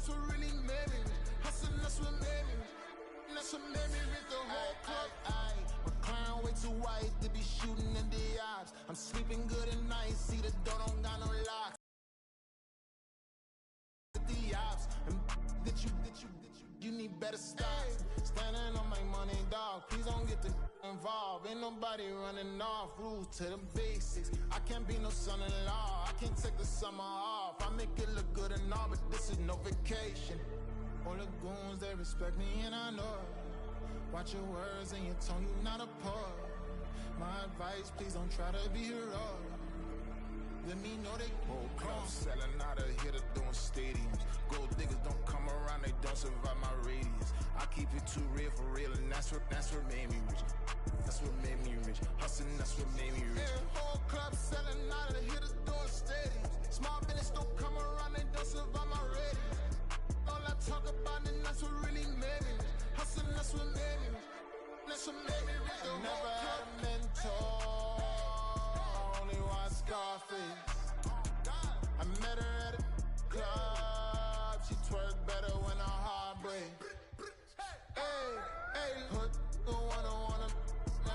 that's what really made me rich. Hustling, that's what made me rich. That's what made me rich. The whole club. My crown way too white to be shooting in the eyes. I'm sleeping good at night. See the door don't got no locks. The ops and that you need better stocks. Standing on my money, dog. Please don't get the involved. Ain't nobody running off. Rules to the basics. I can't be no son-in-law. I can't take the summer off. I make it look good and all, but this is no vacation. All the goons, they respect me and I know it. Watch your words and your tone, you not a poet. My advice, please don't try to be heroic. Let me know they whole club selling out of here to doing stadiums. Gold diggers don't come around, they don't survive my radius. I keep it too real for real, and that's what made me rich. That's what made me rich. Hustling, that's what made me rich. Yeah, whole club selling out of here to doing stadiums. Small business don't come around, they don't survive my radius. All I talk about, and that's what really made me rich. Hustling, that's what made me rich. That's what made me rich. I never had a mentor. Scarface. I met her at a club. She twerk better when her heart breaks. Hey, put the one on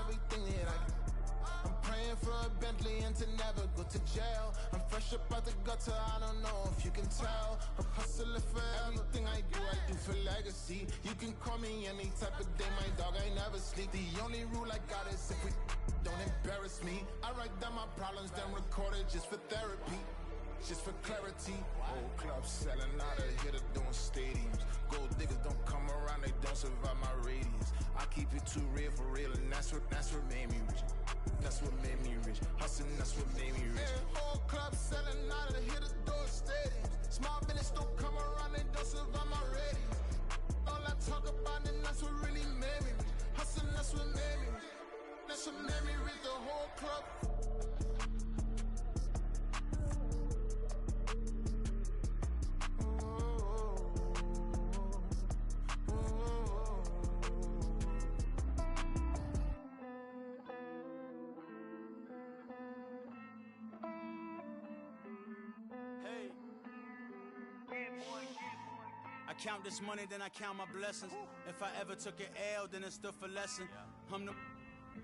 everything that I get. I'm praying for a Bentley and to never go to jail. I'm fresh up out the gutter, I don't know if you can tell. I'm hustling for everything I do for legacy. You can call me any type of day, my dog, I never sleep. The only rule I got is if we don't embarrass me. I write down my problems, then record it just for therapy, just for clarity. Whole club selling out of here to doing stadiums. Gold diggers don't come around, they don't survive my radius. I keep it too real for real, and that's what made me rich. That's what made me rich. Hustling, that's what made me rich. Yeah, whole club selling out of here to doing stadiums. Small business don't come around, they don't survive my radius. All I talk about, and that's what really made me rich. Hustling, that's what made me rich. That's what made me read the whole club. Hey. I count this money, then I count my blessings. If I ever took an L, then it stood for lesson. I'm the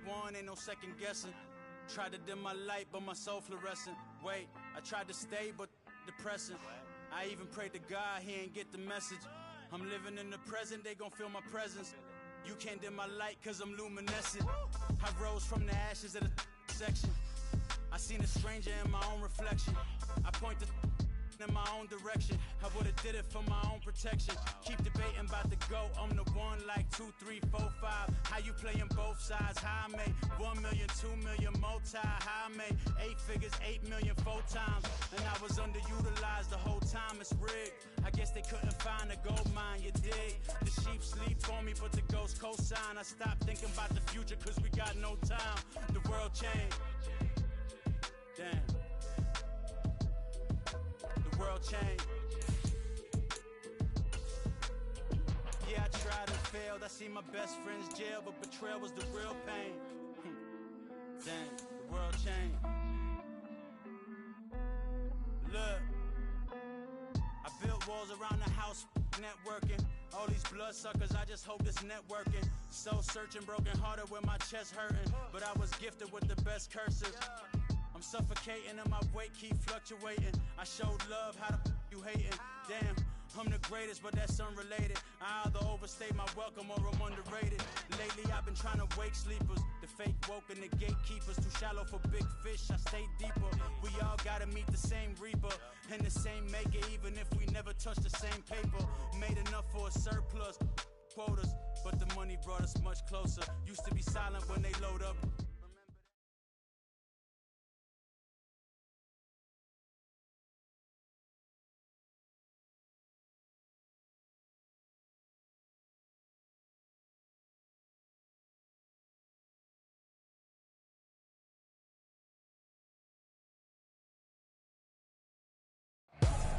one, ain't no second guessing. Tried to dim my light, but my soul fluorescent. Wait, I tried to stay, but depressing. I even prayed to God, he ain't get the message. I'm living in the present, they gon' feel my presence. You can't dim my light, cause I'm luminescent. I rose from the ashes of the section. I seen a stranger in my own reflection. I point the in my own direction. I would've did it for my own protection. Keep debating about the GOAT. I'm the one like 2, 3, 4, 5. How you playing both sides? How I made 1 million, 2 million, multi. How I made 8 figures, 8 million, 4 times. And I was underutilized the whole time. It's rigged. I guess they couldn't find a gold mine, you dig? The sheep sleep for me, but the ghost cosign. I stopped thinking about the future, cause we got no time. The world changed. Damn. The world changed. Yeah, I tried and failed. I see my best friends jail, but betrayal was the real pain. Damn, the world changed. Look, I built walls around the house, networking. All these bloodsuckers, I just hope this networking. Soul searching, broken hearted with my chest hurting. But I was gifted with the best cursive. I'm suffocating and my weight keep fluctuating. I showed love, how the you hating? Damn, I'm the greatest, but that's unrelated. I either overstay my welcome or I'm underrated. Lately I've been trying to wake sleepers. The fake woke and the gatekeepers. Too shallow for big fish, I stay deeper. We all gotta meet the same reaper and the same maker, even if we never touch the same paper. Made enough for a surplus, quotas, but the money brought us much closer. Used to be silent when they load up.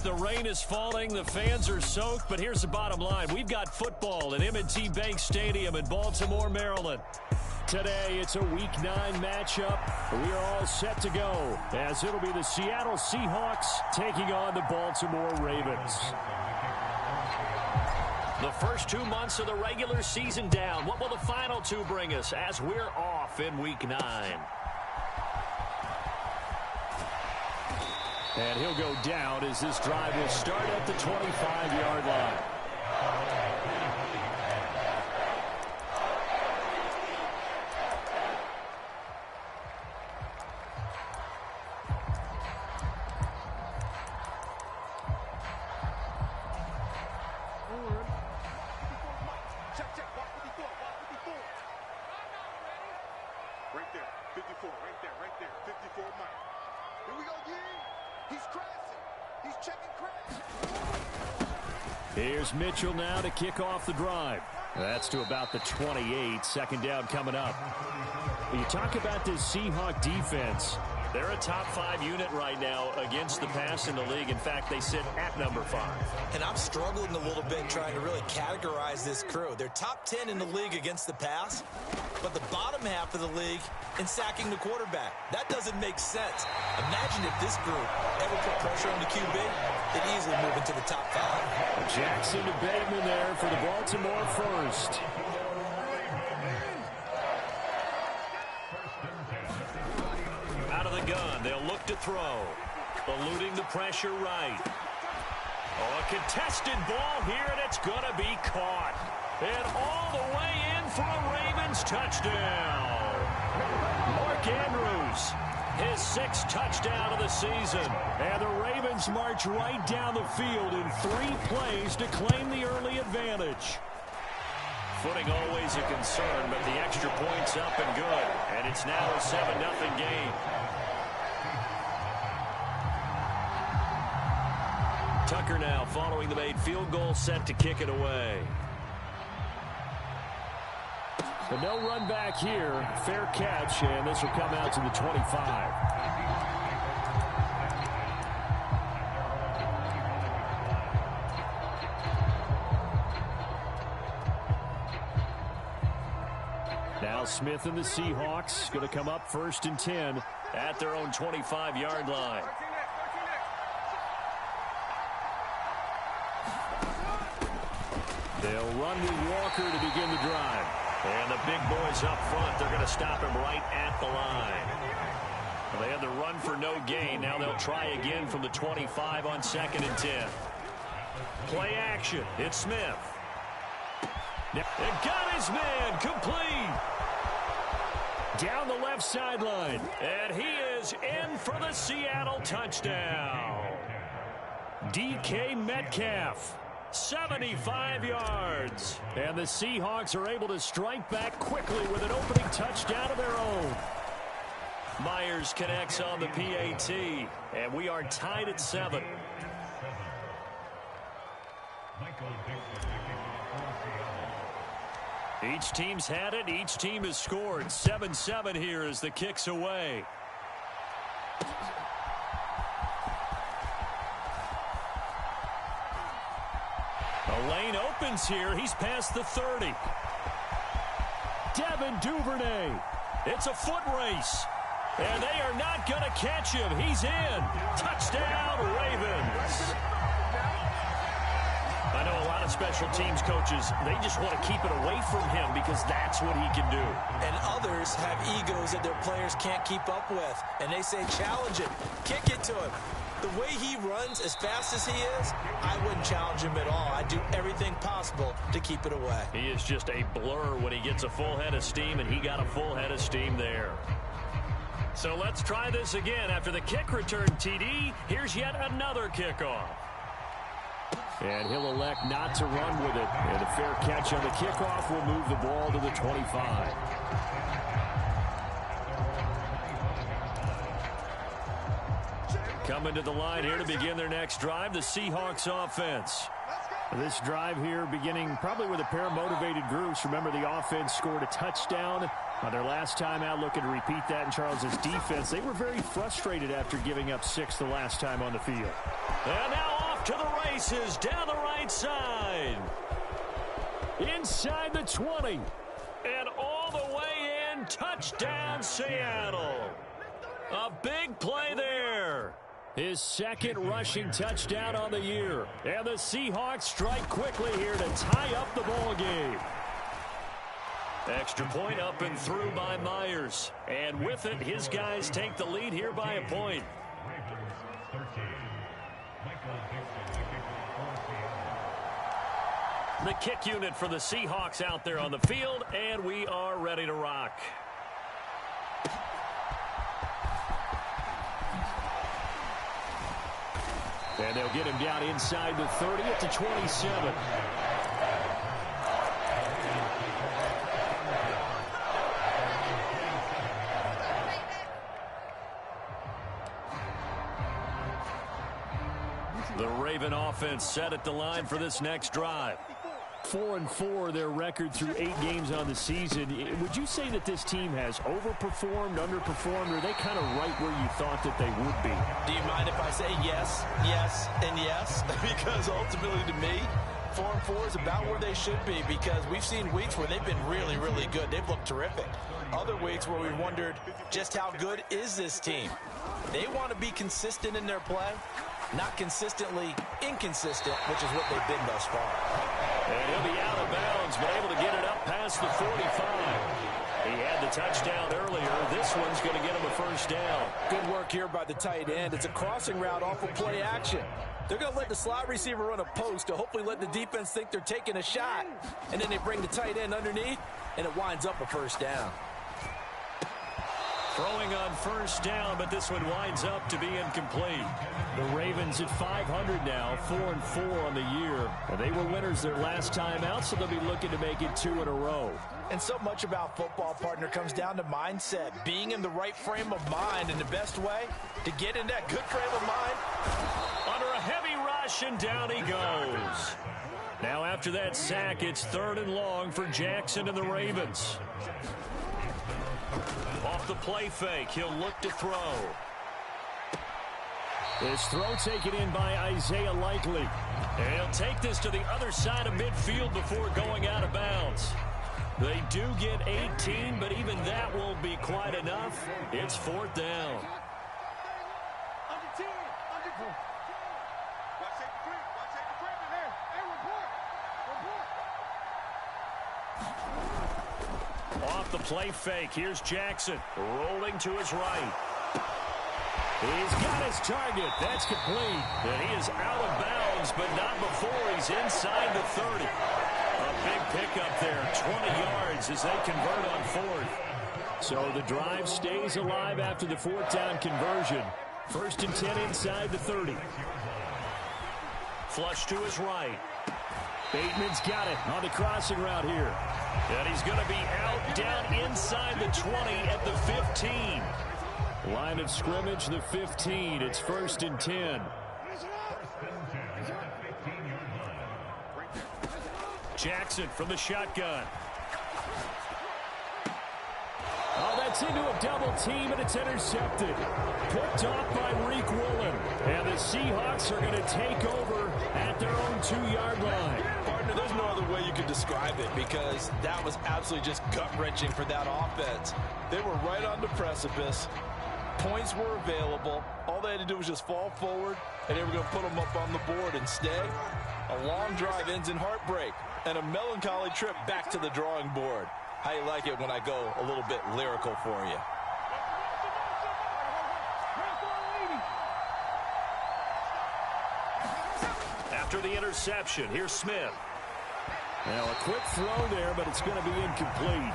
The rain is falling, the fans are soaked, but here's the bottom line. We've got football at M&T Bank Stadium in Baltimore, Maryland. Today, it's a Week 9 matchup. We are all set to go, as it'll be the Seattle Seahawks taking on the Baltimore Ravens. The first 2 months of the regular season down. What will the final 2 bring us as we're off in Week 9? And he'll go down as this drive will start at the 25-yard line. Right there, 54, right there, 54 Mike. Here we go, He's crashing. He's checking crash. Here's Mitchell now to kick off the drive. That's to about the 28. Second down coming up. You talk about this Seahawk defense. They're a top 5 unit right now against the pass in the league. In fact, they sit at number 5. And I'm struggling a little bit trying to really categorize this crew. They're top 10 in the league against the pass, but the bottom half of the league in sacking the quarterback. That doesn't make sense. Imagine if this group ever put pressure on the QB, they'd easily move into the top 5. Jackson to Bateman there for the Baltimore first. Out of the gun, they'll look to throw. Eluding the pressure right. Oh, a contested ball here, and it's going to be caught. And all the way in for a Ravens touchdown. Mark Andrews, his 6th touchdown of the season. And the Ravens march right down the field in 3 plays to claim the early advantage. Footing always a concern, but the extra point's up and good. And it's now a 7-0 game. Tucker now following the made field goal, set to kick it away. But no run back here. Fair catch, and this will come out to the 25. Now Smith and the Seahawks going to come up 1st and 10 at their own 25-yard line. They'll run with Walker to begin the drive. And the big boys up front, they're going to stop him right at the line. Well, they had the run for no gain. Now they'll try again from the 25 on 2nd and 10. Play action. It's Smith. It got his man complete. Down the left sideline. And he is in for the Seattle touchdown. DK Metcalf. 75 yards. And the Seahawks are able to strike back quickly with an opening touchdown of their own. Myers connects on the PAT. And we are tied at 7. Each team's had it. Each team has scored. 7-7 here as the kick's away. The lane opens here. He's past the 30. Devin Duvernay. It's a foot race. And they are not going to catch him. He's in. Touchdown, Ravens. I know a lot of special teams coaches, they just want to keep it away from him because that's what he can do. And others have egos that their players can't keep up with. And they say, challenge it. Kick it to him. The way he runs as fast as he is, I wouldn't challenge him at all. I'd do everything possible to keep it away. He is just a blur when he gets a full head of steam, and he got a full head of steam there. So let's try this again. After the kick return, TD, here's yet another kickoff. And he'll elect not to run with it. And a fair catch on the kickoff will move the ball to the 25. Coming to the line here to begin their next drive, the Seahawks offense. This drive here beginning probably with a pair of motivated groups. Remember, the offense scored a touchdown on their last time out, looking to repeat that in Charles's defense. They were very frustrated after giving up 6 the last time on the field. And now off to the races down the right side. Inside the 20. And all the way in touchdown Seattle. A big play there. His second rushing touchdown on the year. And the Seahawks strike quickly here to tie up the ball game. Extra point up and through by Myers. And with it, his guys take the lead here by a point. The kick unit for the Seahawks out there on the field, and we are ready to rock. And they'll get him down inside the 30 at the 27. The Raven offense set at the line for this next drive. 4-4 their record through 8 games on the season. Would you say that this team has overperformed, underperformed, or are they kind of right where you thought that they would be? Do you mind if I say yes, yes, and yes? Because ultimately to me, 4-4 is about where they should be, because we've seen weeks where they've been really, really good. They've looked terrific. Other weeks where we've wondered just how good is this team. They want to be consistent in their play, not consistently inconsistent, which is what they've been thus far. And he'll be out of bounds, but able to get it up past the 45. He had the touchdown earlier. This one's going to get him a first down. Good work here by the tight end. It's a crossing route off of play action. They're going to let the slot receiver run a post to hopefully let the defense think they're taking a shot. And then they bring the tight end underneath, and it winds up a first down. Throwing on first down, but this one winds up to be incomplete. The Ravens at 500 now, 4-4 on the year. And they were winners their last time out, so they'll be looking to make it 2 in a row. And so much about football, partner, comes down to mindset. Being in the right frame of mind, and the best way to get in that good frame of mind. Under a heavy rush, and down he goes. Now after that sack, it's 3rd and long for Jackson and the Ravens. Off the play fake, he'll look to throw. This throw taken in by Isaiah Likely. And he'll take this to the other side of midfield before going out of bounds. They do get 18, but even that won't be quite enough. It's 4th down. Off the play fake, here's Jackson, rolling to his right. He's got his target, that's complete. And he is out of bounds, but not before he's inside the 30. A big pickup there, 20 yards as they convert on 4th. So the drive stays alive after the 4th down conversion. 1st and 10 inside the 30. Flush to his right. Bateman's got it on the crossing route here. And he's going to be out down inside the 20 at the 15. Line of scrimmage, the 15. It's 1st and 10. Jackson from the shotgun. Oh, that's into a double team, and it's intercepted. Picked off by Reek Woolen. And the Seahawks are going to take over at their own 2-yard line. Partner, there's no other way you could describe it, because that was absolutely just gut-wrenching for that offense. They were right on the precipice. Points were available. All they had to do was just fall forward, and they were going to put them up on the board. Instead, a long drive ends in heartbreak and a melancholy trip back to the drawing board. How you like it when I go a little bit lyrical for you? After the interception, here's Smith. Now a quick throw there, but it's going to be incomplete.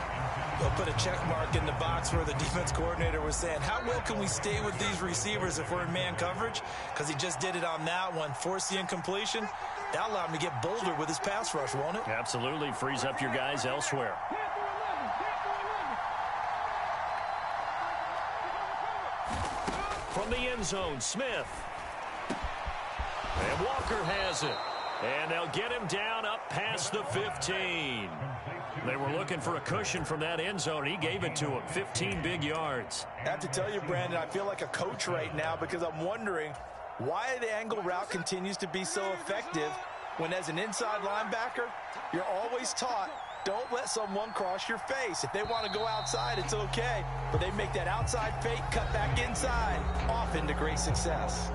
They'll put a check mark in the box where the defense coordinator was saying, how well can we stay with these receivers if we're in man coverage? Because he just did it on that one. Force the incompletion. That'll allow him to get bolder with his pass rush, won't it? Absolutely. Frees up your guys elsewhere. From the end zone, Smith. And Walker has it. And they'll get him down up past the 15. They were looking for a cushion from that end zone. He gave it to him. 15 big yards. I have to tell you, Brandon, I feel like a coach right now, because I'm wondering why the angle route continues to be so effective when, as an inside linebacker, you're always taught Don't let someone cross your face. If they want to go outside, it's okay. But they make that outside fake, cut back inside, off into great success.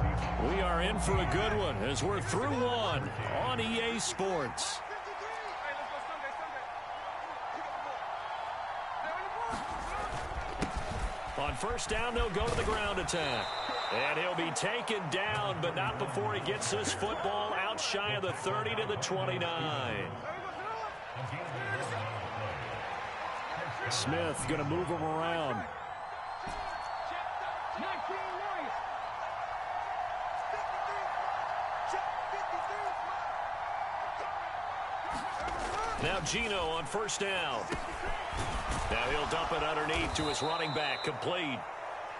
We are in for a good one as we're through one on EA Sports. On first down, they'll go to the ground attack. And he'll be taken down, but not before he gets this football out shy of the 30 to the 29. Smith going to move him around. Now Gino on first down. Now he'll dump it underneath to his running back, complete.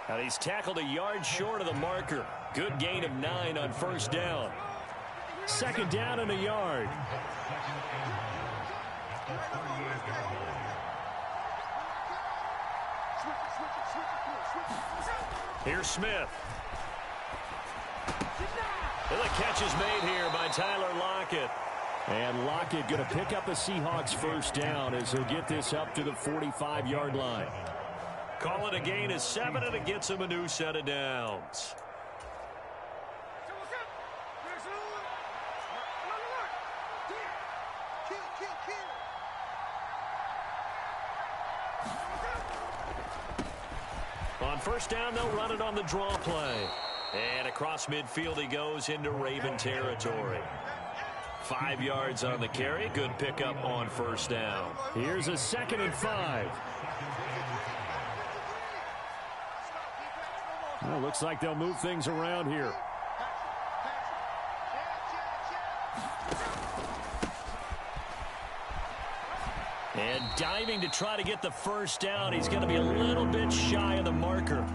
And he's tackled a yard short of the marker. Good gain of 9 on first down. Second down and a yard. Here's Smith. And the catch is made here by Tyler Lockett. And Lockett going to pick up the Seahawks first down as he'll get this up to the 45-yard line. Call it a gain of 7, and it gets him a new set of downs. On first down, they'll run it on the draw play. And across midfield he goes into Raven territory. 5 yards on the carry. Good pickup on first down. Here's a 2nd and 5. Well, looks like they'll move things around here. And diving to try to get the first down. He's going to be a little bit shy of the marker.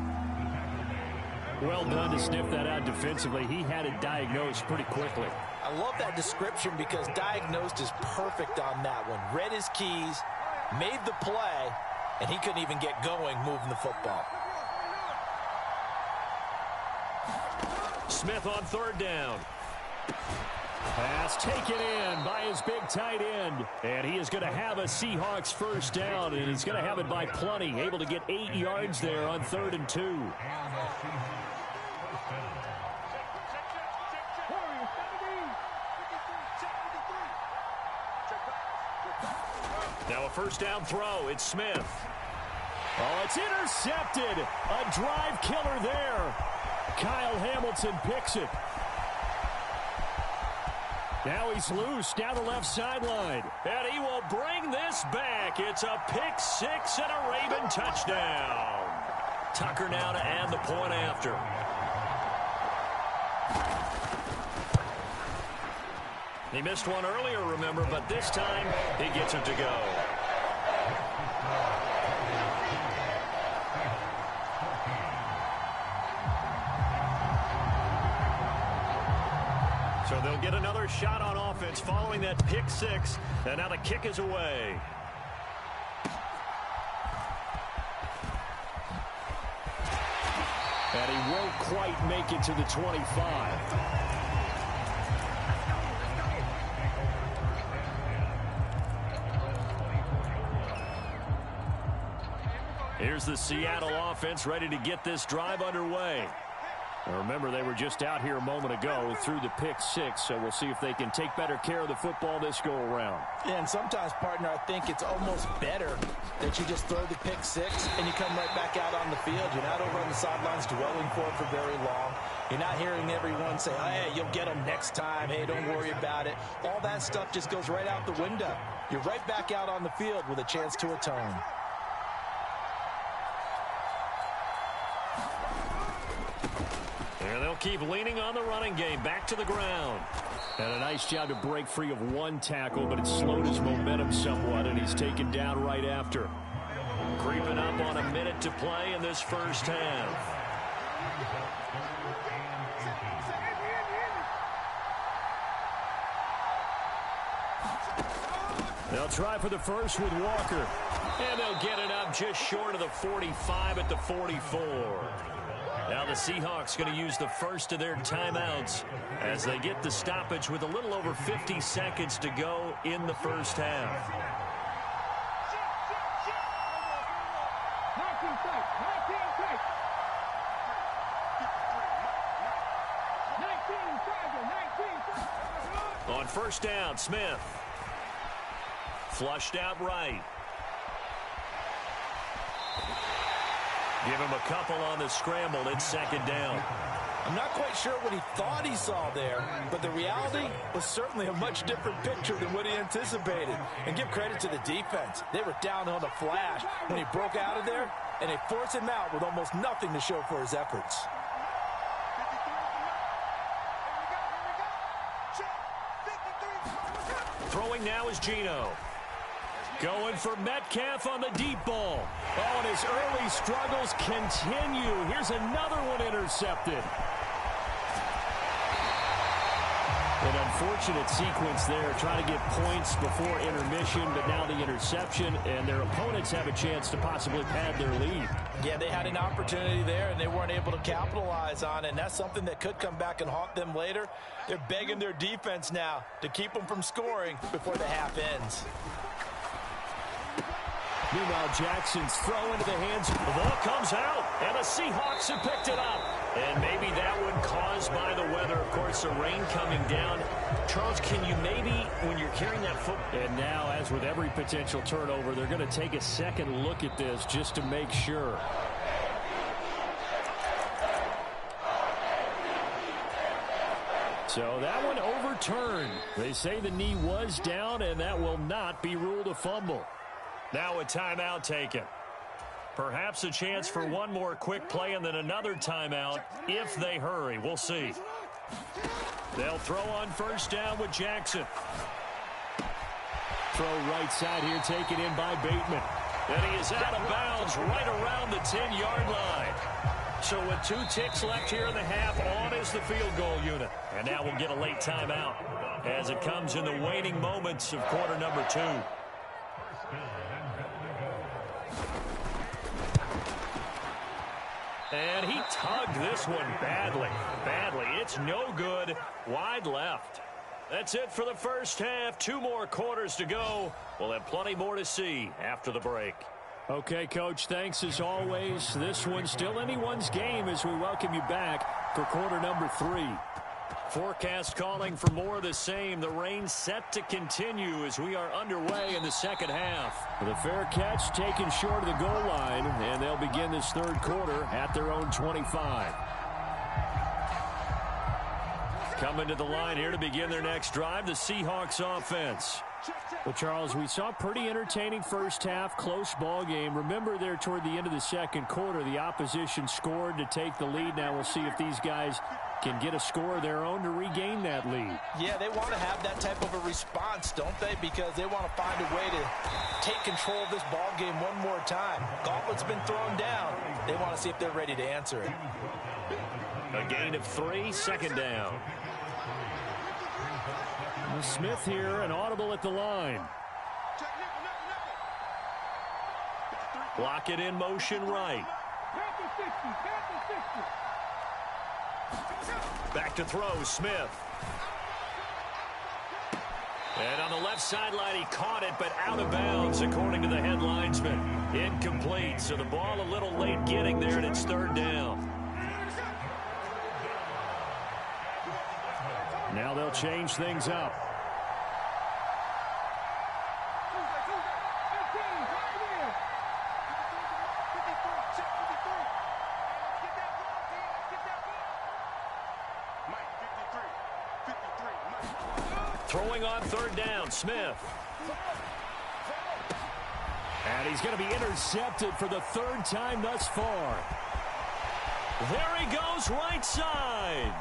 Well done to sniff that out defensively. He had it diagnosed pretty quickly. I love that description because diagnosed is perfect on that one. Read his keys, made the play, and he couldn't even get going moving the football. Smith on third down. Pass taken in by his big tight end. And he is going to have a Seahawks first down, and he's going to have it by plenty. Able to get 8 yards there on 3rd and 2. Now a first down throw. It's Smith. Oh, it's intercepted. A drive killer there. Kyle Hamilton picks it. Now he's loose down the left sideline. And he will bring this back. It's a pick 6 and a Raven touchdown. Tucker now to add the point after. He missed one earlier, remember, but this time he gets it to go. So they'll get another shot on offense following that pick 6, and now the kick is away. And he won't quite make it to the 25. Here's the Seattle offense ready to get this drive underway. Now remember, they were just out here a moment ago through the pick 6, so we'll see if they can take better care of the football this go-around. Yeah, and sometimes, partner, I think it's almost better that you just throw the pick 6 and you come right back out on the field. You're not over on the sidelines dwelling for it for very long. You're not hearing everyone say, oh, hey, you'll get them next time. Hey, don't worry about it. All that stuff just goes right out the window. You're right back out on the field with a chance to atone. And they'll keep leaning on the running game. Back to the ground. And a nice job to break free of one tackle, but it slowed his momentum somewhat, and he's taken down right after. Creeping up on a minute to play in this first half. They'll try for the first with Walker. And they'll get it up just short of the 45 at the 44. Now the Seahawks going to use the first of their timeouts as they get the stoppage with a little over 50 seconds to go in the first half. On first down, Smith. Flushed out right. Give him a couple on the scramble. It's second down. I'm not quite sure what he thought he saw there, but the reality was certainly a much different picture than what he anticipated. And give credit to the defense. They were down on the flash when he broke out of there, and they forced him out with almost nothing to show for his efforts. Throwing now is Geno. Going for Metcalf on the deep ball. Oh, and his early struggles continue. Here's another one intercepted. An unfortunate sequence there, trying to get points before intermission, but now the interception, and their opponents have a chance to possibly pad their lead. Yeah, they had an opportunity there, and they weren't able to capitalize on it, and that's something that could come back and haunt them later. They're begging their defense now to keep them from scoring before the half ends. Meanwhile, Jackson's throw into the hands. The ball comes out, and the Seahawks have picked it up. And maybe that one caused by the weather. Of course, the rain coming down. Charles, can you maybe, when you're carrying that football? And now, as with every potential turnover, they're going to take a second look at this just to make sure. So that one overturned. They say the knee was down, and that will not be ruled a fumble. Now a timeout taken. Perhaps a chance for one more quick play and then another timeout if they hurry. We'll see. They'll throw on first down with Jackson. Throw right side here, taken in by Bateman. And he is out of bounds right around the 10-yard line. So with 2 ticks left here in the half, on is the field goal unit. And now we'll get a late timeout as it comes in the waning moments of quarter number 2. And he tugged this one badly. It's no good. Wide left. That's it for the first half. 2 more quarters to go. We'll have plenty more to see after the break. Okay, Coach, thanks as always. This one's still anyone's game as we welcome you back for quarter number 3. Forecast calling for more of the same. The rain set to continue as we are underway in the second half. The fair catch taken short of the goal line, and they'll begin this third quarter at their own 25. Coming to the line here to begin their next drive, the Seahawks offense. Well, Charles, we saw a pretty entertaining first half, close ball game. Remember there toward the end of the second quarter, the opposition scored to take the lead. Now we'll see if these guys can get a score of their own to regain that lead. Yeah, they want to have that type of a response, don't they? Because they want to find a way to take control of this ball game one more time. Gauntlet's been thrown down. They want to see if they're ready to answer it. A gain of 3, second down. Smith here, an audible at the line. Block it in motion right. Back to throw, Smith. And on the left sideline, he caught it, but out of bounds, according to the head linesman. Incomplete, so the ball a little late getting there, and it's third down. Now they'll change things up. Throwing on third down, Smith. And he's going to be intercepted for the third time thus far. There he goes, right side.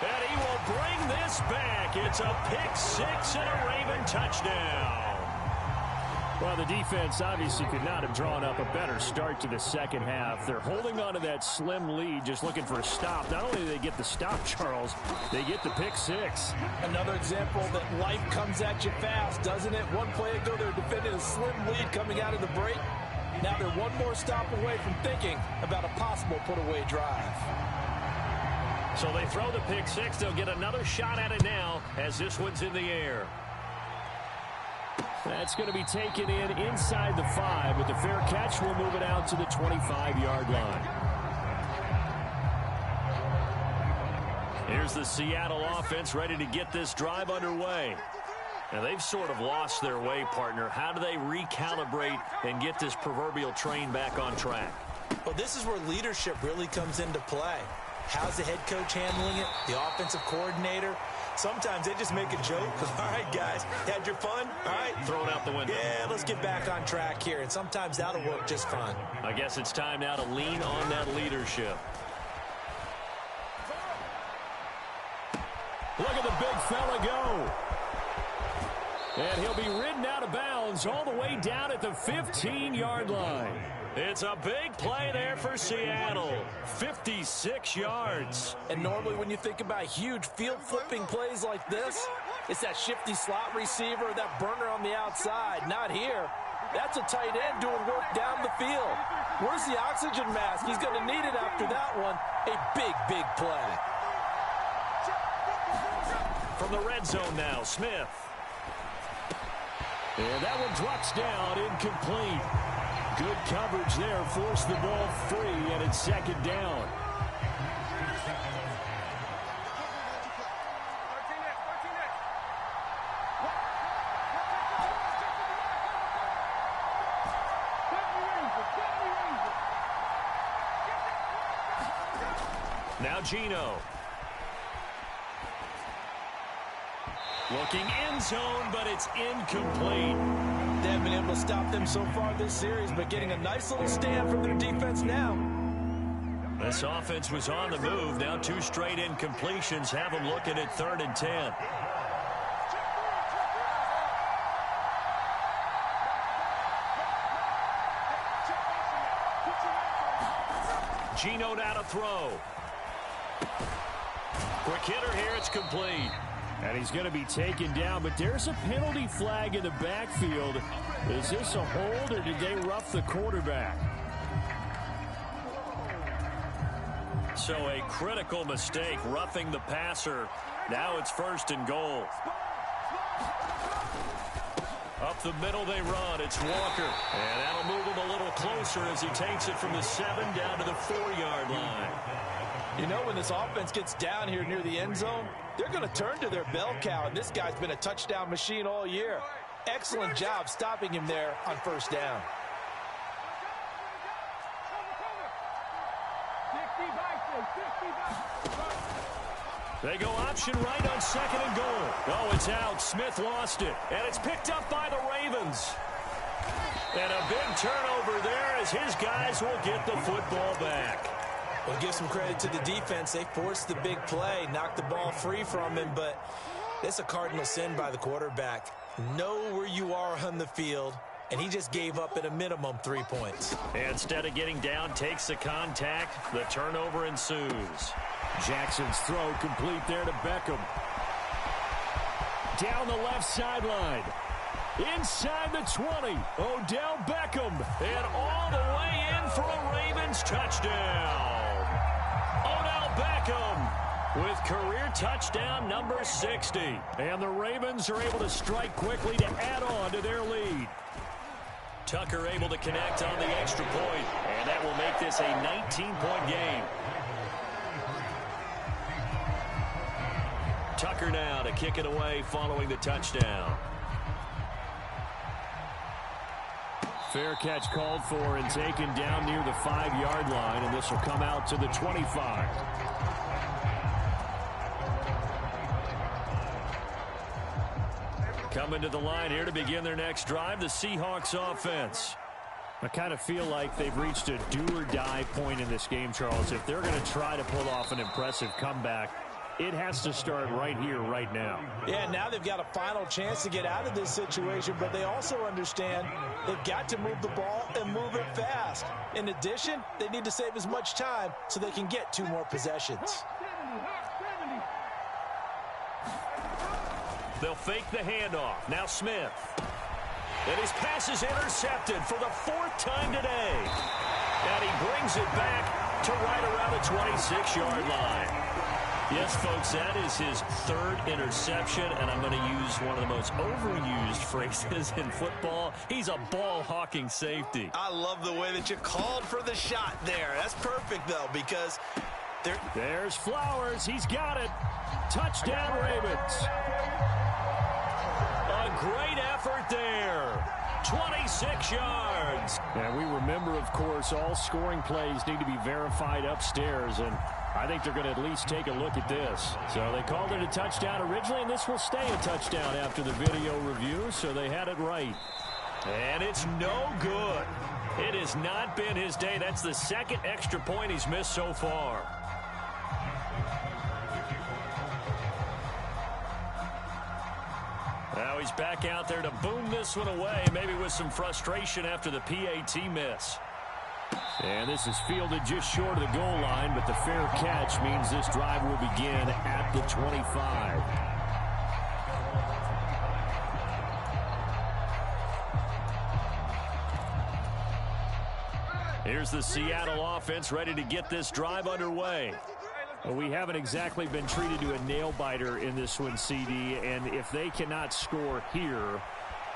And he will bring this back. It's a pick 6 and a Raven touchdown. Well, the defense obviously could not have drawn up a better start to the second half. They're holding on to that slim lead, just looking for a stop. Not only do they get the stop, Charles, they get the pick 6. Another example that life comes at you fast, doesn't it? One play ago, they were defending a slim lead coming out of the break. Now they're one more stop away from thinking about a possible put-away drive. So they throw the pick 6. They'll get another shot at it now as this one's in the air. That's going to be taken in inside the 5. With the fair catch, we'll move it out to the 25-yard line. Here's the Seattle offense ready to get this drive underway. Now, they've sort of lost their way, partner. How do they recalibrate and get this proverbial train back on track? Well, this is where leadership really comes into play. How's the head coach handling it? The offensive coordinator? Sometimes they just make a joke. All right, guys, had your fun? All right. Throw it out the window. Yeah, let's get back on track here. And sometimes that'll work just fine. I guess it's time now to lean on that leadership. Look at the big fella go. And he'll be ridden out of bounds all the way down at the 15-yard line. It's a big play there for Seattle. 56 yards. And normally when you think about huge field-flipping plays like this, it's that shifty slot receiver, that burner on the outside. Not here. That's a tight end doing work down the field. Where's the oxygen mask? He's going to need it after that one. A big, big play. From the red zone now, Smith. And that one drops down, incomplete. Good coverage there, forced the ball free, and it's second down. Now Gino. Looking end zone, but it's incomplete. They haven't been able to stop them so far this series, but getting a nice little stand from their defense now. This offense was on the move. Now 2 straight incompletions have them looking at 3rd and 10. Gino now to throw. Quick hitter here. It's complete. And he's going to be taken down, but there's a penalty flag in the backfield. Is this a hold, or did they rough the quarterback? So a critical mistake, roughing the passer. Now it's 1st and goal. Up the middle they run. It's Walker. And that'll move him a little closer as he takes it from the 7 down to the 4-yard line. You know, when this offense gets down here near the end zone, they're going to turn to their bell cow, and this guy's been a touchdown machine all year. Excellent job stopping him there on 1st down. They go option right on 2nd and goal. Oh, it's out. Smith lost it. And it's picked up by the Ravens. And a big turnover there as his guys will get the football back. Well, give some credit to the defense. They forced the big play, knocked the ball free from him, but it's a cardinal sin by the quarterback. Know where you are on the field, and he just gave up at a minimum 3 points. Instead of getting down, takes the contact. The turnover ensues. Jackson's throw complete there to Beckham. Down the left sideline. Inside the 20. Odell Beckham. And all the way in for a Ravens touchdown. Odell Beckham with career touchdown number 60. And the Ravens are able to strike quickly to add on to their lead. Tucker able to connect on the extra point, and that will make this a 19-point game. Tucker now to kick it away following the touchdown. Fair catch called for and taken down near the 5-yard line, and this will come out to the 25. Coming to the line here to begin their next drive, the Seahawks offense. I kind of feel like they've reached a do-or-die point in this game, Charles. If they're going to try to pull off an impressive comeback, it has to start right here, right now. Yeah, now they've got a final chance to get out of this situation, but they also understand they've got to move the ball and move it fast. In addition, they need to save as much time so they can get 2 more possessions. They'll fake the handoff. Now Smith. And his pass is intercepted for the 4th time today. And he brings it back to right around the 26-yard line. Yes, folks, that is his 3rd interception, and I'm going to use one of the most overused phrases in football. He's a ball-hawking safety. I love the way that you called for the shot there. That's perfect, though, because There's Flowers. He's got it. Touchdown, Ravens. A great effort there. 26 yards. And we remember, of course, all scoring plays need to be verified upstairs, and I think they're going to at least take a look at this. So they called it a touchdown originally, and this will stay a touchdown after the video review, so they had it right. And it's no good. It has not been his day. That's the second extra point he's missed so far. Now he's back out there to boom this one away, maybe with some frustration after the PAT miss. And this is fielded just short of the goal line, but the fair catch means this drive will begin at the 25. Here's the Seattle offense ready to get this drive underway. Well, we haven't exactly been treated to a nail-biter in this one, CD, and if they cannot score here,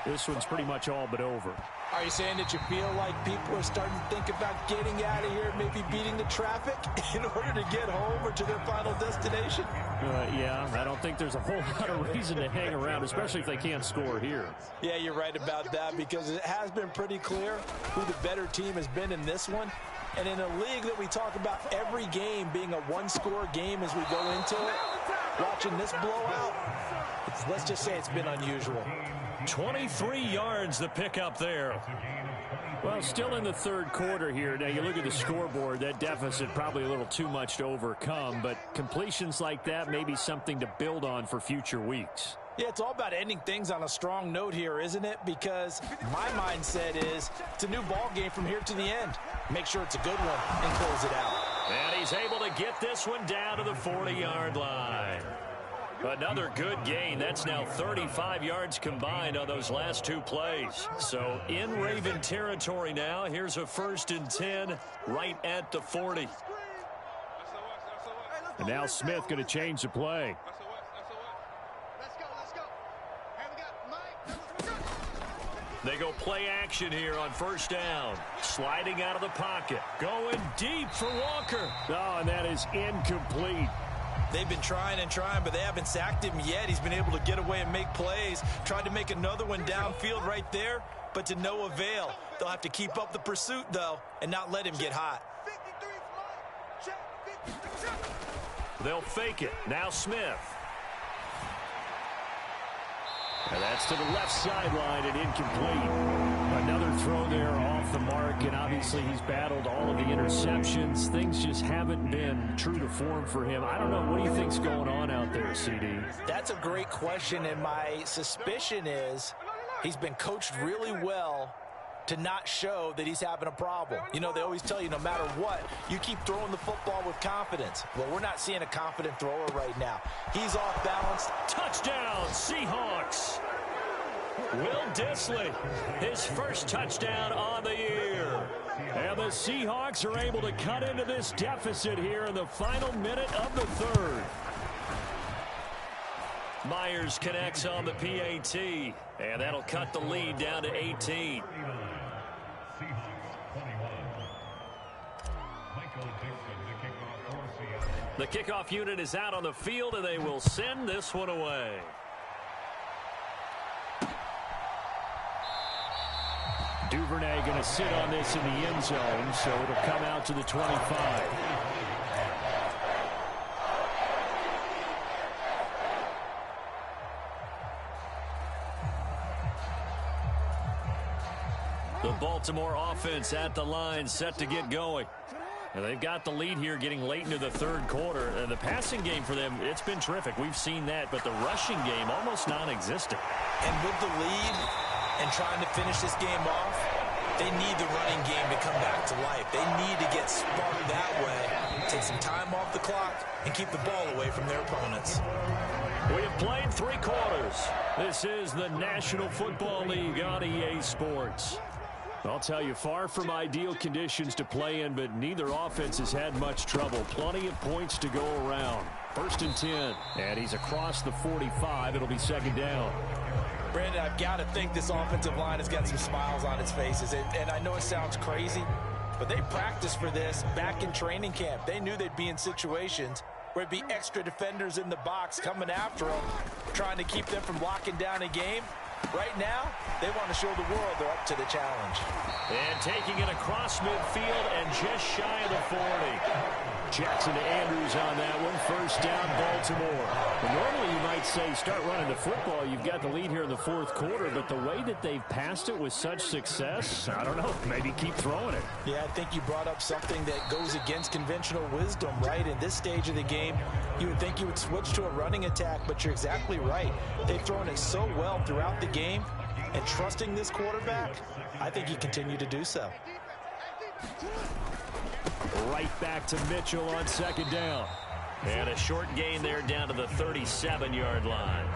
this one's pretty much all but over. Are you saying that you feel like people are starting to think about getting out of here, maybe beating the traffic in order to get home or to their final destination? Yeah, I don't think there's a whole lot of reason to hang around, especially if they can't score here. Yeah, you're right about that, because it has been pretty clear who the better team has been in this one. And in a league that we talk about every game being a one-score game as we go into it, watching this blowout, let's just say it's been unusual. 23 yards the pickup there. Well, still in the third quarter here. Now, you look at the scoreboard, that deficit probably a little too much to overcome, but completions like that may be something to build on for future weeks. Yeah, it's all about ending things on a strong note here, isn't it? Because my mindset is it's a new ball game from here to the end. Make sure it's a good one and close it out. And he's able to get this one down to the 40-yard line. Another good gain. That's now 35 yards combined on those last two plays. So in Raven territory now. Here's a 1st and 10 right at the 40. And now Smith going to change the play. They go play action here on 1st down. Sliding out of the pocket. Going deep for Walker. Oh, and that is incomplete. They've been trying and trying, but they haven't sacked him yet. He's been able to get away and make plays. Tried to make another one downfield right there, but to no avail. They'll have to keep up the pursuit, though, and not let him get hot. They'll fake it. Now Smith. And that's to the left sideline and incomplete. Another throw there off the mark, and obviously he's battled all of the interceptions. Things just haven't been true to form for him. I don't know. What do you think's going on out there, CD? That's a great question, and my suspicion is he's been coached really well to not show that he's having a problem. You know, they always tell you no matter what, you keep throwing the football with confidence. Well, we're not seeing a confident thrower right now. He's off balance. Touchdown, Seahawks. Will Dissly, his first touchdown on the year. And the Seahawks are able to cut into this deficit here in the final minute of the third. Myers connects on the PAT, and that'll cut the lead down to 18. The kickoff unit is out on the field, and they will send this one away. Duvernay going to sit on this in the end zone, so it'll come out to the 25. The Baltimore offense at the line, set to get going. And they've got the lead here getting late into the third quarter. The passing game for them, it's been terrific. We've seen that, but the rushing game almost non-existent. And with the lead and trying to finish this game off, they need the running game to come back to life. They need to get sparked that way, take some time off the clock, and keep the ball away from their opponents. We have played 3 quarters. This is the National Football League on EA Sports. I'll tell you, far from ideal conditions to play in, but neither offense has had much trouble. Plenty of points to go around. 1st and 10, and he's across the 45. It'll be 2nd down. Brandon, I've got to think this offensive line has got some smiles on its faces. And I know it sounds crazy, But they practiced for this back in training camp. They knew they'd be in situations where it'd be extra defenders in the box coming after them, trying to keep them from locking down a game. Right now, they want to show the world they're up to the challenge. And taking it across midfield and just shy of the 40. Jackson to Andrews on that one. First down, Baltimore. Well, normally you might say start running the football. You've got the lead here in the fourth quarter, but the way that they've passed it with such success, I don't know, maybe keep throwing it. Yeah, I think you brought up something that goes against conventional wisdom, right? In this stage of the game, you would think you would switch to a running attack, but you're exactly right. They've thrown it so well throughout the game, and trusting this quarterback, I think you continue to do so. Right back to Mitchell on second down. And a short gain there down to the 37-yard line.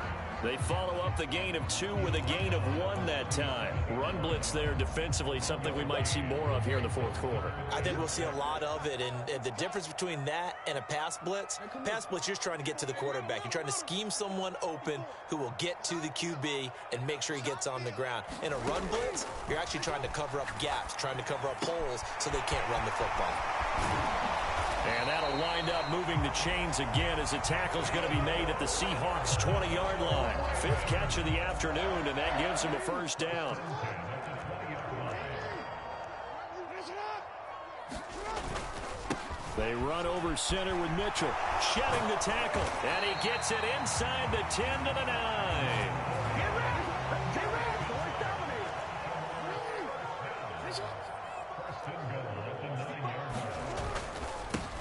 They follow up the gain of 2 with a gain of 1 that time. Run blitz there defensively, something we might see more of here in the fourth quarter. I think we'll see a lot of it, and the difference between that and a pass blitz, you're just trying to get to the quarterback. You're trying to scheme someone open who will get to the QB and make sure he gets on the ground. In a run blitz, you're actually trying to cover up gaps, trying to cover up holes so they can't run the football. And that'll wind up moving the chains again as the tackle's going to be made at the Seahawks' 20-yard line. 5th catch of the afternoon, and that gives him a first down. They run over center with Mitchell. Shedding the tackle, and he gets it inside the 10 to the 9.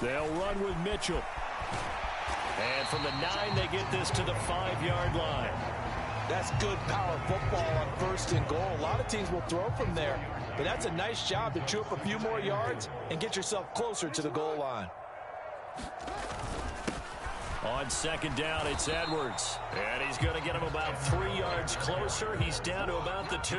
They'll run with Mitchell. And from the 9, they get this to the 5-yard line. That's good power football on 1st and goal. A lot of teams will throw from there, but that's a nice job to chew up a few more yards and get yourself closer to the goal line. On second down, it's Edwards. And he's going to get him about 3 yards closer. He's down to about the 2.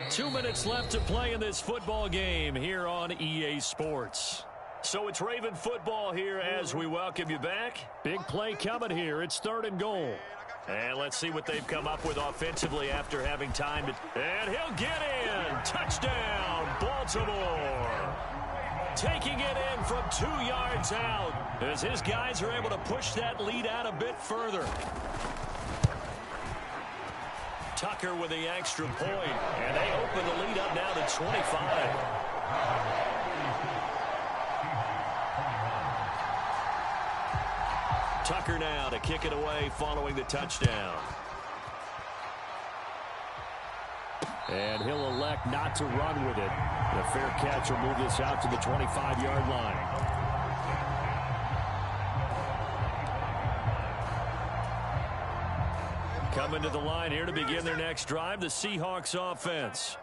2 minutes left to play in this football game here on EA Sports. So it's Raven football here as we welcome you back. Big play coming here. It's 3rd and goal. And let's see what they've come up with offensively after having time to... And he'll get in. Touchdown, Baltimore. Taking it in from 2 yards out as his guys are able to push that lead out a bit further. Tucker with the extra point, and they open the lead up now to 25. Tucker now to kick it away following the touchdown. And he'll elect not to run with it. The fair catch will move this out to the 25-yard line. Coming to the line here to begin their next drive, the Seahawks offense.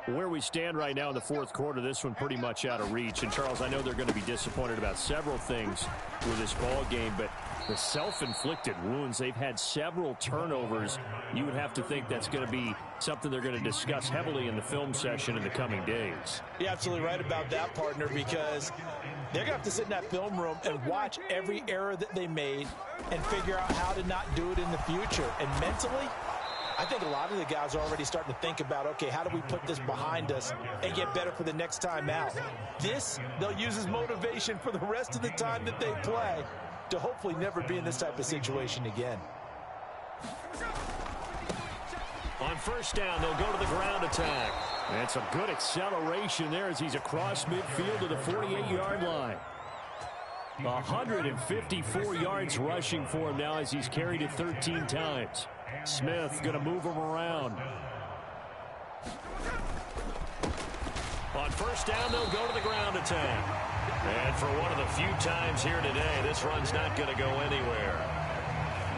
Where we stand right now in the fourth quarter, this one pretty much out of reach. And, Charles, I know they're going to be disappointed about several things with this ball game, but the self-inflicted wounds, they've had several turnovers. You would have to think that's going to be something they're going to discuss heavily in the film session in the coming days. You're absolutely right about that, partner, because they're going to have to sit in that film room and watch every error that they made and figure out how to not do it in the future. And mentally, I think a lot of the guys are already starting to think about, okay, how do we put this behind us and get better for the next time out? This, they'll use as motivation for the rest of the time that they play to hopefully never be in this type of situation again. On first down, they'll go to the ground attack. And some good acceleration there as he's across midfield to the 48-yard line. 154 yards rushing for him now as he's carried it 13 times. Smith going to move him around. On first down, they'll go to the ground attack. And for one of the few times here today, this run's not going to go anywhere.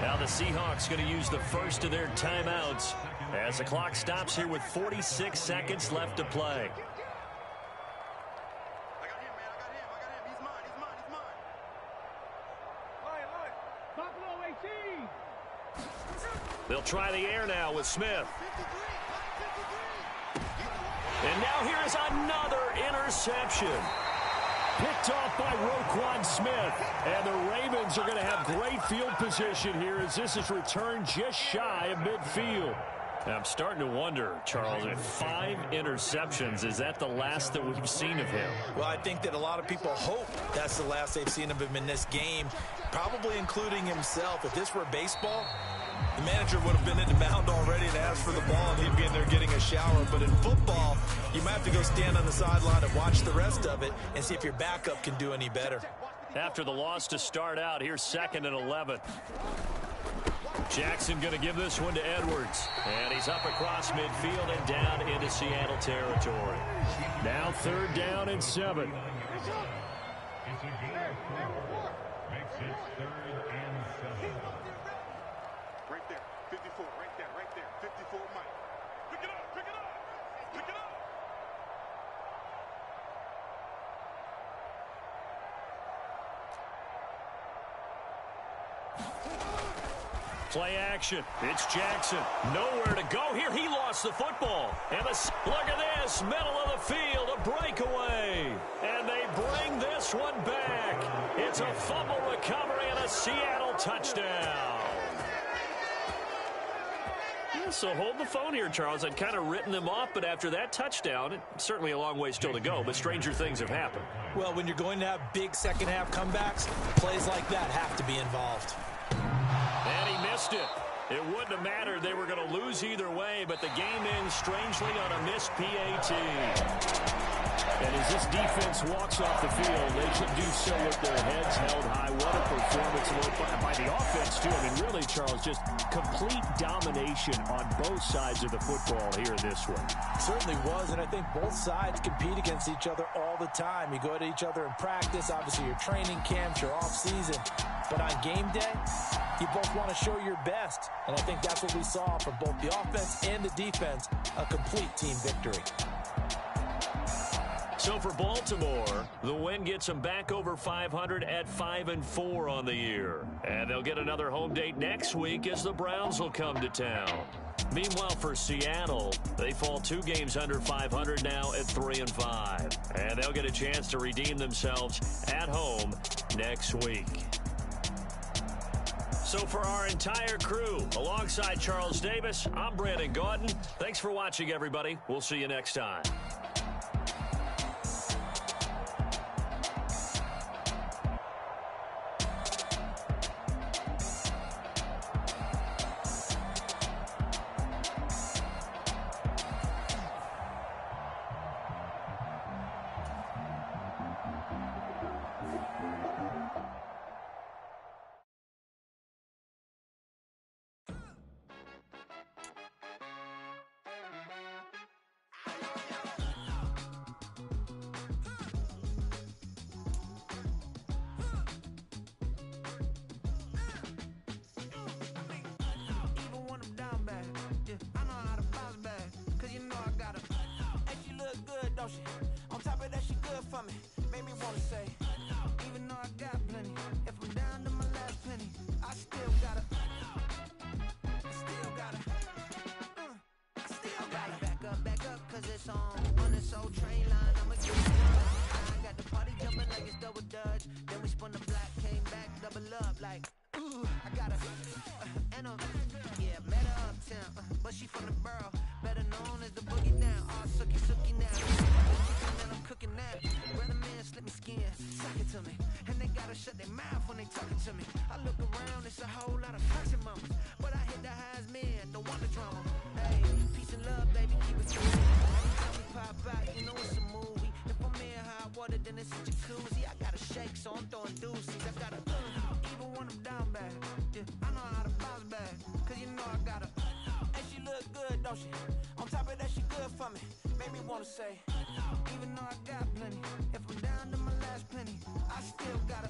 Now the Seahawks going to use the first of their timeouts as the clock stops here with 46 seconds left to play. They'll try the air now with Smith. And now here is another interception. Picked off by Roquan Smith. And the Ravens are going to have great field position here as this is returned just shy of midfield. I'm starting to wonder, Charles, if 5 interceptions, is that the last that we've seen of him? Well, I think that a lot of people hope that's the last they've seen of him in this game, probably including himself. If this were baseball, the manager would have been in the mound already and asked for the ball, and he'd be in there getting a shower. But in football, you might have to go stand on the sideline and watch the rest of it and see if your backup can do any better. After the loss to start out, here's 2nd and 11. Jackson going to give this one to Edwards. And he's up across midfield and down into Seattle territory. Now 3rd down and 7. Right there, 54, right there, 54 Mike. Pick it up, pick it up, pick it up. Play action. It's Jackson. Nowhere to go here. He lost the football. And look at this. Middle of the field. A breakaway. And they bring this one back. It's a fumble recovery and a Seattle touchdown. Yeah, so hold the phone here, Charles. I'd kind of written them off, but after that touchdown, it's certainly a long way still to go, but stranger things have happened. Well, when you're going to have big second-half comebacks, plays like that have to be involved. And he missed it. It wouldn't have mattered. They were going to lose either way, but the game ends strangely on a missed PAT. And as this defense walks off the field, they should do so with their heads held high. What a performance by the offense, too. I mean, really, Charles, just complete domination on both sides of the football here in this one. Certainly was, and I think both sides compete against each other all the time. You go at each other in practice, obviously your training camps, your off-season. But on game day, you both want to show your best. And I think that's what we saw from both the offense and the defense, a complete team victory. So for Baltimore, the win gets them back over 500 at 5-4 on the year. And they'll get another home date next week as the Browns will come to town. Meanwhile, for Seattle, they fall 2 games under 500 now at 3-5. And they'll get a chance to redeem themselves at home next week. So for our entire crew, alongside Charles Davis, I'm Brandon Gaudin. Thanks for watching, everybody. We'll see you next time. On top of that, she good for me. Made me wanna say, even though I got plenty, if I'm down to my last penny, I still gotta back up, cause it's on this old train line. I'ma get it done. I got the party jumping like it's double dutch. Then we spun the block, came back, double up like, ooh, I gotta, and met her uptown, but she from the borough, better known as the boogie down, all sookie now. And I'm cooking now. Brother man slip me skin, suck it to me. And they gotta shut their mouth when they talking to me. I look around, it's a whole lot of toxic mamas, but I hit the highs, man, don't want the drama. Hey, peace and love, baby, keep it cool. Every time we pop out, you know it's a movie. If I'm in hot water, then it's a jacuzzi. I gotta shake, so I'm throwing deuces. I gotta, even when I'm down bad, yeah, I know how to bounce back, cause you know I gotta, and she look good, don't she? On top of that, she good for me. Made me wanna say, even though I got plenty, if I'm down to my last penny, I still gotta,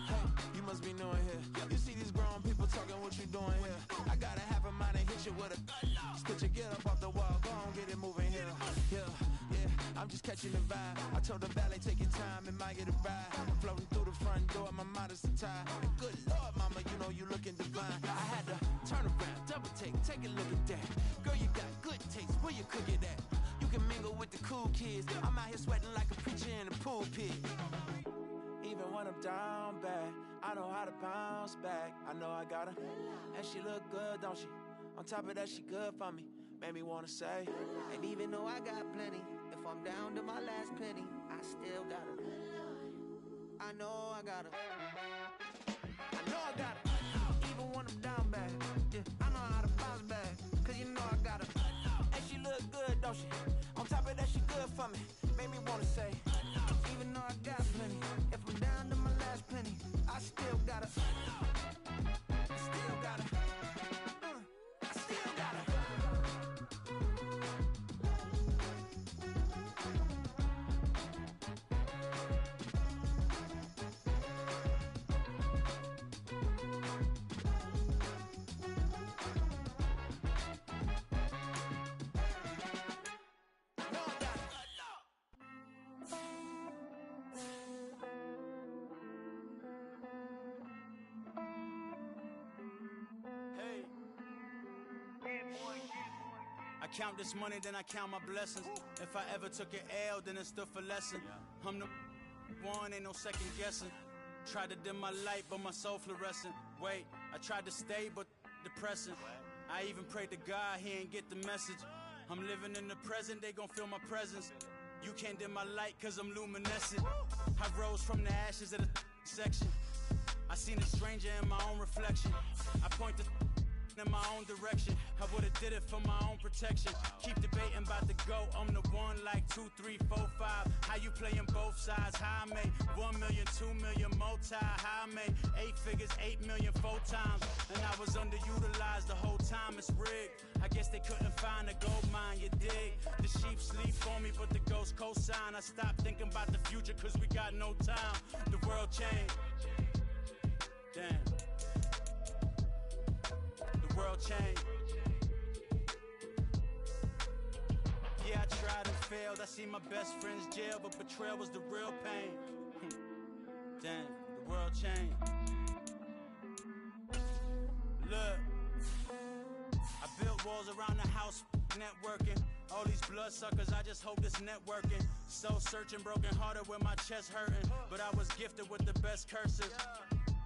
Hey, you must be new in here. You see these grown people talking, what you doing here? I gotta have a mind and hit you with a could you get up off the wall, go on, get it moving here. Yeah, I'm just catching the vibe. I told the ballet, take your time, it might get a ride. Floating through the front door, my mind is tie. And good Lord, mama, you know you looking divine. I had to turn around, double take a look at that. Girl, you got good taste. where you cook it at? You can mingle with the cool kids. I'm out here sweating like a preacher in a pulpit. Even when I'm down bad, I know how to bounce back. I know I got her, and she look good, don't she? On top of that, she good for me. Made me wanna say, and even though I got plenty, if I'm down to my last penny, I still got her. I know I got her. I know I got her. Even when I'm down bad, yeah, I know how to bounce back. Cause you know I got her. And she look good, don't she? On top of that, she good for me. Made me wanna say, even though I got plenty, if I'm down to my last penny, I still got her. I still got her. I still got her. I count this money, then I count my blessings. If I ever took an L, then it stood for lesson. I'm the one, ain't no second guessing. Tried to dim my light, but my soul fluorescent. Wait, I tried to stay, but depressing. I even prayed to God, he ain't get the message. I'm living in the present, they gon' feel my presence. You can't dim my light, cause I'm luminescent. I rose from the ashes of the section. I seen a stranger in my own reflection. I point the in my own direction. I would've did it for my own protection. Keep debating about the go. I'm the one like 2, 3, 4, 5. How you playing both sides? How I made 1 million, 2 million, multi. How I made 8 figures, 8 million, 4 times. And I was underutilized the whole time. It's rigged. I guess they couldn't find a gold mine, you dig? The sheep sleep on me, but the ghost co-sign. I stopped thinking about the future, cause we got no time. The world changed. Damn. The world changed. Yeah, I tried and failed. I seen my best friends jail, but betrayal was the real pain. Damn, the world changed. Look, I built walls around the house, networking. All these bloodsuckers, I just hope this networking. Soul searching, broken hearted with my chest hurting. But I was gifted with the best curses.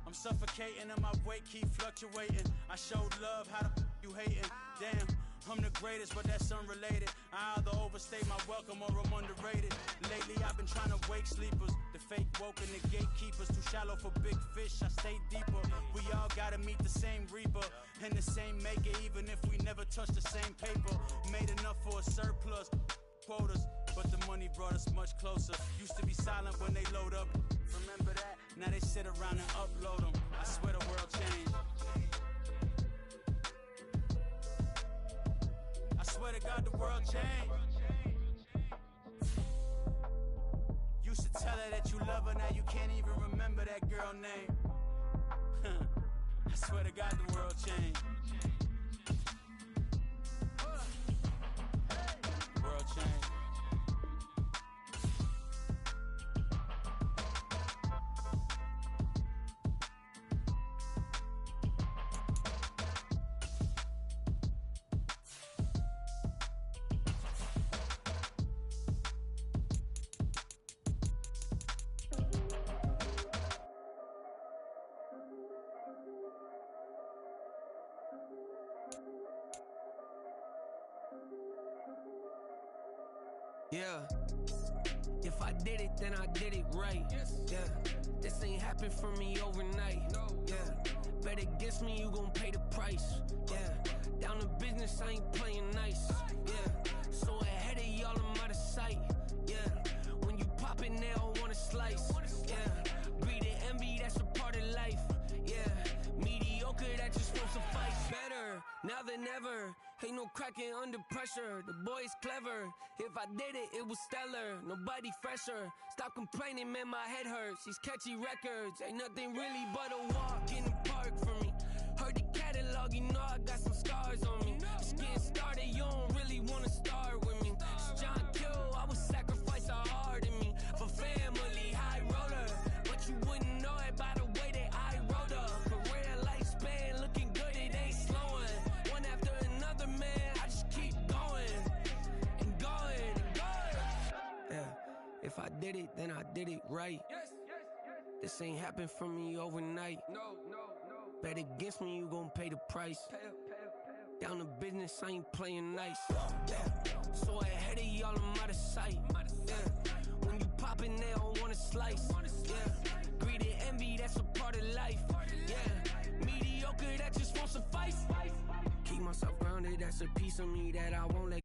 I'm suffocating and my weight keep fluctuating. I showed love, how the you hating? Damn, I'm the greatest, but that's unrelated. I either overstay my welcome or I'm underrated. Lately I've been trying to wake sleepers. The fake woke and the gatekeepers. Too shallow for big fish, I stay deeper. We all gotta meet the same reaper and the same maker, even if we never touch the same paper. Made enough for a surplus, quotas, but the money brought us much closer. Used to be silent when they load up. Remember that? Now they sit around and upload them. I swear the world changed. I swear to God the world changed. Used to tell her that you love her, now you can't even remember that girl name. I swear to God the world changed. The world changed. Yeah, if I did it, then I did it right. Yeah, this ain't happened for me overnight. Yeah, bet against me, you gon' pay the price. Yeah, down to business, I ain't playing nice. Yeah, so ahead of y'all, I'm out of sight. Yeah, when you pop it, they don't wanna slice. Yeah, greed and envy, that's a part of life. Yeah, mediocre, that just won't suffice. Better now than ever. Ain't no cracking under pressure, the boy's clever. If I did it, it was stellar, nobody fresher. Stop complaining, man, my head hurts. These catchy records, ain't nothing really but a walk in the park for me. Heard the catalog, you know I got some scars on me. Just getting started, you don't really wanna start with me. It's John Kill, I would sacrifice a heart in me. For family, high roller, but you wouldn't know it by the way that I wrote up. Career lifespan, looking good, it ain't slowing. One after another, man, I just keep going. I did it, then I did it right. This ain't happened for me overnight. Bet against me, you gon' pay the price. Down to business, I ain't playing nice. So ahead of y'all, I'm out of sight. When you poppin', they don't wanna slice. Greed and envy, that's a part of life. Mediocre, that just won't suffice. Keep myself grounded, that's a piece of me that I won't let